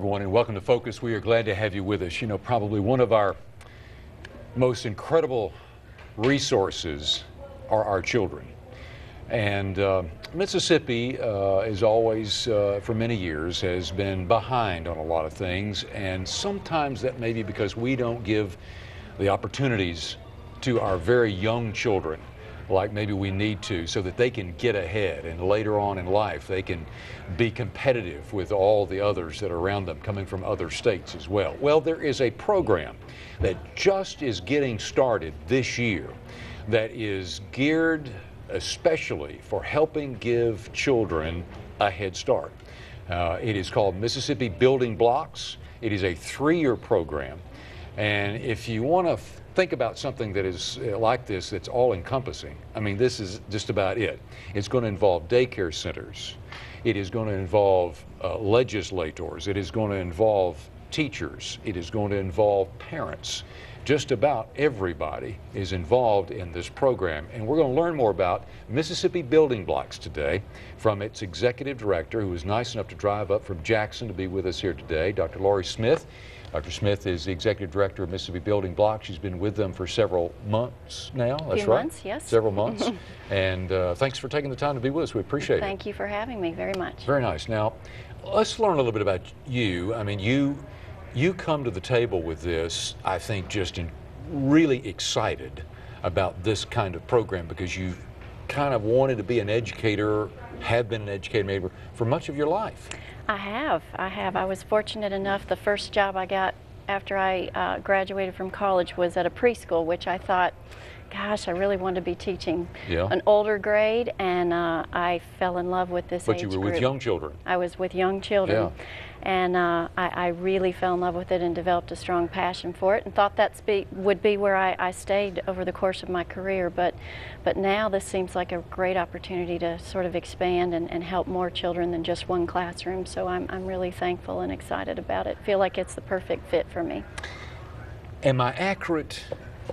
everyone, and welcome to Focus. We are glad to have you with us. You know, probably one of our most incredible resources are our children. And Mississippi, is always, for many years, has been behind on a lot of things. And sometimes that may be because we don't give the opportunities to our very young children like maybe we need to, so that they can get ahead and later on in life they can be competitive with all the others that are around them coming from other states as well. Well, there is a program that just is getting started this year that is geared especially for helping give children a head start. It is called Mississippi Building Blocks. It is a 3-year program, and if you want to think about something that is like this, that's all encompassing, I mean, this is just about it. It's going to involve daycare centers. It is going to involve legislators. It is going to involve teachers. It is going to involve parents. Just about everybody is involved in this program, and we're going to learn more about Mississippi Building Blocks today from its executive director, who was nice enough to drive up from Jackson to be with us here today, Dr. Lori Smith. Dr. Smith is the executive director of Mississippi Building Blocks. She's been with them for several months now. That's right. Months, yes. Several months. And thanks for taking the time to be with us. We appreciate it. Thank you for having me very much. Very nice. Now, let's learn a little bit about you. I mean, you come to the table with this, I think, just really excited about this kind of program because you've kind of wanted to be an educator, have been an educator maybe for much of your life. I have. I was fortunate enough, the first job I got after I graduated from college was at a preschool, which I thought, gosh, I really wanted to be teaching an older grade, and I fell in love with this age group. But you were with young children. I was with young children. Yeah. And I really fell in love with it and developed a strong passion for it and thought that would be where I stayed over the course of my career. But now this seems like a great opportunity to sort of expand and help more children than just one classroom. So I'm really thankful and excited about it. Feel like it's the perfect fit for me. Am I accurate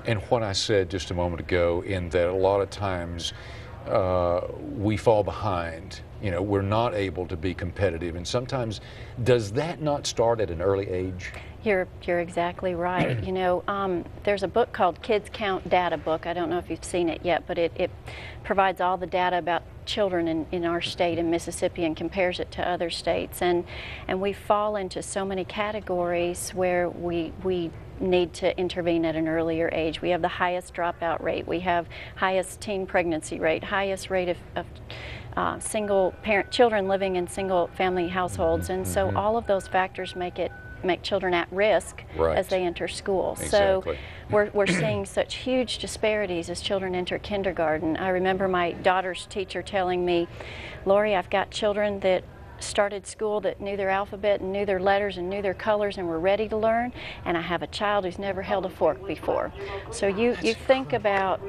in what I said just a moment ago in that a lot of times we fall behind? You know, we're not able to be competitive, and sometimes does that not start at an early age? You're exactly right. You know, there's a book called Kids Count Data Book. I don't know if you've seen it yet, but it provides all the data about children in our state in Mississippi and compares it to other states. And we fall into so many categories where we need to intervene at an earlier age. We have the highest dropout rate. We have highest teen pregnancy rate, highest rate of single parent children living in single family households, and so all of those factors make children at risk as they enter school. Exactly. So we're seeing such huge disparities as children enter kindergarten. I remember my daughter's teacher telling me, Lori, I've got children that started school that knew their alphabet and knew their letters and knew their colors and were ready to learn, and I have a child who's never held a fork before. So you think about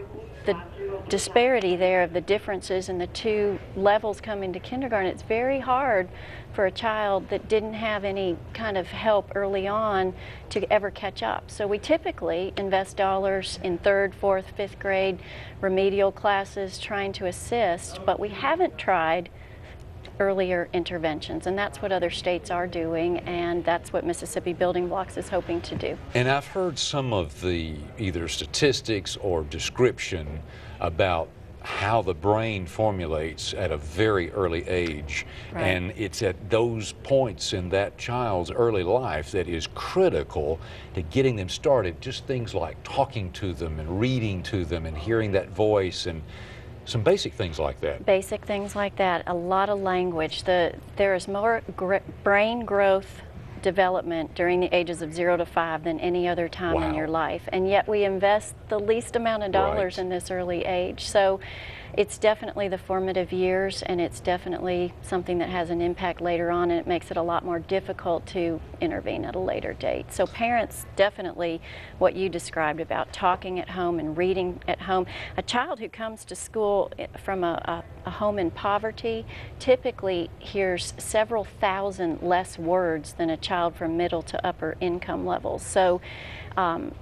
the disparity there of the differences in the two levels coming to kindergarten. It's very hard for a child that didn't have any kind of help early on to ever catch up. So we typically invest dollars in 3rd, 4th, 5th grade remedial classes trying to assist, but we haven't tried earlier interventions, and that's what other states are doing, and that's what Mississippi Building Blocks is hoping to do. And I've heard some of the either statistics or description about how the brain formulates at a very early age, and it's at those points in that child's early life that is critical to getting them started. Just things like talking to them and reading to them and hearing that voice and some basic things like that. Basic things like that, a lot of language. There is more brain growth development during the ages of 0 to 5 than any other time in your life, and yet we invest the least amount of dollars in this early age. So it's definitely the formative years, and it's definitely something that has an impact later on, and it makes it a lot more difficult to intervene at a later date. So parents, definitely what you described about talking at home and reading at home. A child who comes to school from a home in poverty typically hears several thousand less words than a child child from middle to upper income levels. So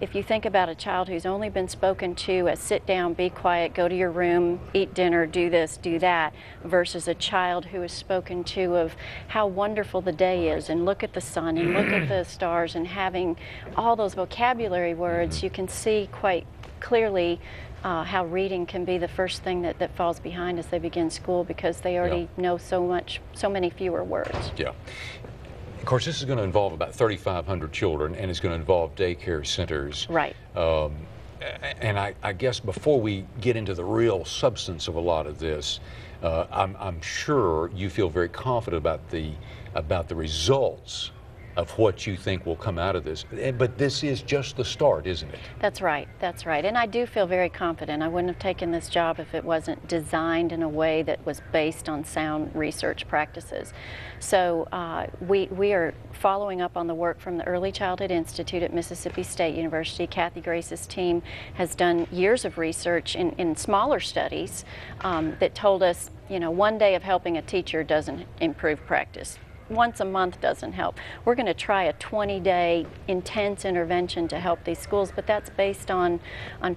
if you think about a child who's only been spoken to as sit down, be quiet, go to your room, eat dinner, do this, do that, versus a child who is spoken to of how wonderful the day is, and look at the sun, and look at the stars, and having all those vocabulary words, you can see quite clearly how reading can be the first thing that falls behind as they begin school, because they already know so many fewer words. Yeah. Of course, this is going to involve about 3,500 children, and it's going to involve daycare centers. Right. And I guess before we get into the real substance of a lot of this, I'm sure you feel very confident about the results of what you think will come out of this. But this is just the start, isn't it? That's right, that's right. And I do feel very confident. I wouldn't have taken this job if it wasn't designed in a way that was based on sound research practices. So we are following up on the work from the Early Childhood Institute at Mississippi State University. Kathy Grace's team has done years of research in smaller studies that told us, you know, one day of helping a teacher doesn't improve practice. Once a month doesn't help. We're going to try a 20-day intense intervention to help these schools, but that's based on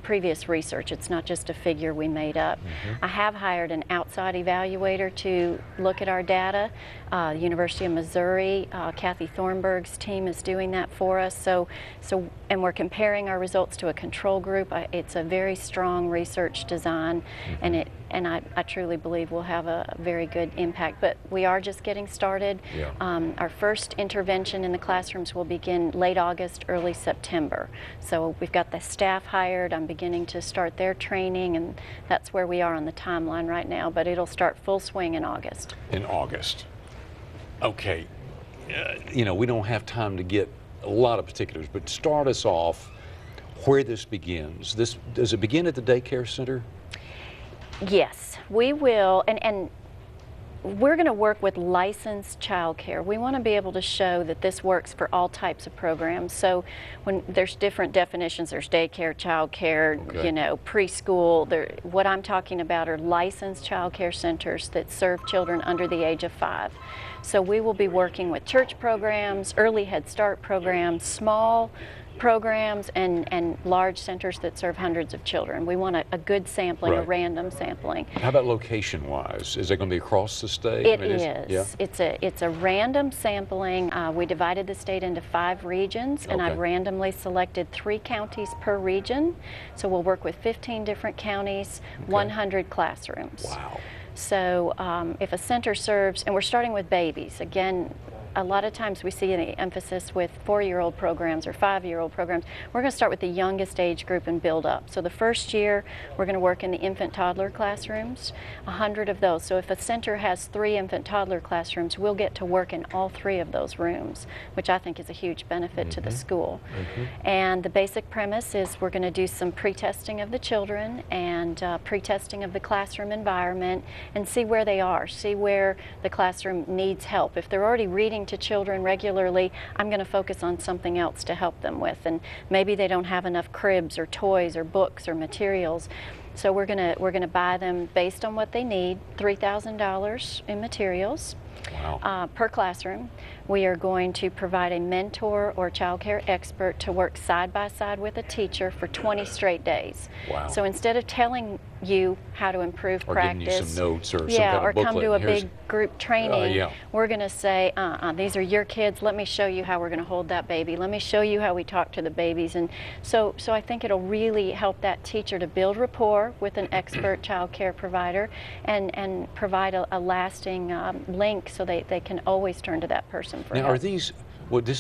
previous research. It's not just a figure we made up. I have hired an outside evaluator to look at our data. University of Missouri, Kathy Thornburg's team is doing that for us. And we're comparing our results to a control group. It's a very strong research design, and I truly believe we'll have a very good impact. But we are just getting started. Yeah. Our first intervention in the classrooms will begin late August, early September. So we've got the staff hired. I'm beginning to start their training, and that's where we are on the timeline right now. But it'll start full swing in August. In August. Okay. You know, we don't have time to get a lot of particulars, but start us off where this begins. Does it begin at the daycare center? Yes, we will, and we're going to work with licensed childcare. We want to be able to show that this works for all types of programs. So when there's different definitions, there's daycare, childcare, you know, preschool. What I'm talking about are licensed childcare centers that serve children under the age of 5. So we will be working with church programs, early Head Start programs, small programs, and large centers that serve hundreds of children. We want a good sampling, a random sampling. How about location-wise? Is it going to be across the state? It is. It's a random sampling. We divided the state into 5 regions, and I've randomly selected 3 counties per region. So we'll work with 15 different counties, 100 classrooms. Wow. So if a center serves, and we're starting with babies, again, a lot of times we see the emphasis with 4-year-old programs or 5-year-old programs. We're going to start with the youngest age group and build up. So the first year, we're going to work in the infant toddler classrooms, 100 of those. So if a center has 3 infant toddler classrooms, we'll get to work in all 3 of those rooms, which I think is a huge benefit to the school. And the basic premise is we're going to do some pre-testing of the children and pre-testing of the classroom environment, and see where they are, see where the classroom needs help. If they're already reading to children regularly, I'm going to focus on something else to help them with, and maybe they don't have enough cribs or toys or books or materials. So we're going to buy them based on what they need, $3,000 in materials. Wow. Per classroom. We are going to provide a mentor or child care expert to work side by side with a teacher for 20 straight days. Wow. So instead of telling you how to improve practice, giving you some notes or some kind of booklet, come to a big group training, we're going to say, these are your kids, let me show you how we're going to hold that baby, let me show you how we talk to the babies. And so I think it'll really help that teacher to build rapport with an expert child care provider, and provide a lasting link so they can always turn to that person for help. Now, would this